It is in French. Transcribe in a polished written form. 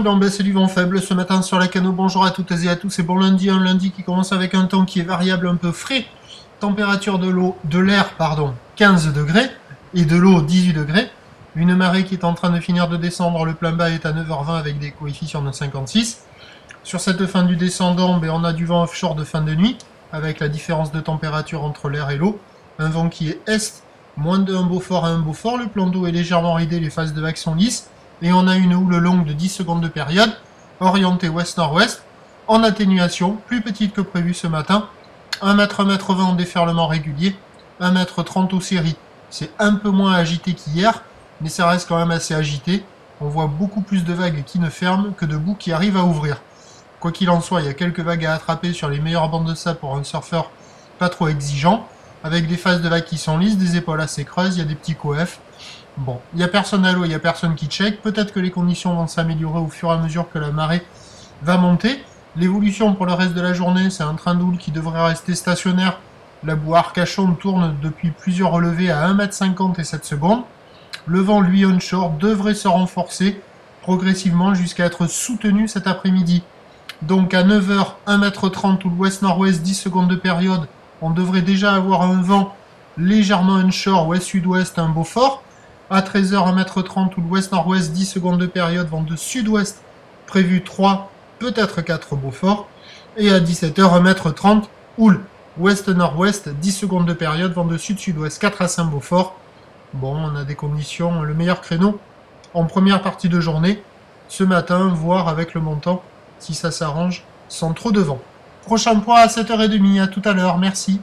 Prudent, baisse du vent faible ce matin sur la Cano. Bonjour à toutes et à tous. C'est bon lundi, un lundi qui commence avec un temps qui est variable, un peu frais. Température de l'air, 15 degrés et de l'eau 18 degrés. Une marée qui est en train de finir de descendre. Le plein bas est à 9h20 avec des coefficients de 56. Sur cette fin du descendant, on a du vent offshore de fin de nuit avec la différence de température entre l'air et l'eau. Un vent qui est est, moins de 1 Beaufort à 1 Beaufort. Le plan d'eau est légèrement ridé, les phases de vagues sont lisses. Et on a une houle longue de 10 secondes de période, orientée ouest-nord-ouest, en atténuation, plus petite que prévu ce matin, 1 m, 1 m 20 en déferlement régulier, 1 m 30 aux séries. C'est un peu moins agité qu'hier, mais ça reste quand même assez agité. On voit beaucoup plus de vagues qui ne ferment que de boues qui arrivent à ouvrir. Quoi qu'il en soit, il y a quelques vagues à attraper sur les meilleures bandes de sable pour un surfeur pas trop exigeant, avec des phases de vagues qui sont lisses, des épaules assez creuses, il y a des petits coefs. Bon, il n'y a personne à l'eau, il n'y a personne qui check. Peut-être que les conditions vont s'améliorer au fur et à mesure que la marée va monter. L'évolution pour le reste de la journée, c'est un train d'houle qui devrait rester stationnaire. La boue Arcachon tourne depuis plusieurs relevés à 1 m 50 et 7 secondes. Le vent, lui, onshore, devrait se renforcer progressivement jusqu'à être soutenu cet après-midi. Donc à 9h, 1 m 30 ou l'ouest-nord-ouest, 10 secondes de période, on devrait déjà avoir un vent légèrement onshore, ouest-sud-ouest, un Beaufort. À 13h, 1 m 30 ou l'ouest-nord-ouest, 10 secondes de période, vent de sud-ouest, prévu 3, peut-être 4 Beaufort. Et à 17h, 1 m 30, houle, ouest-nord-ouest, 10 secondes de période, vent de sud-sud-ouest, 4 à 5 Beaufort. Bon, on a des conditions, le meilleur créneau en première partie de journée, ce matin, voire avec le montant, si ça s'arrange, sans trop de vent. Prochain point à 7h30, à tout à l'heure, merci.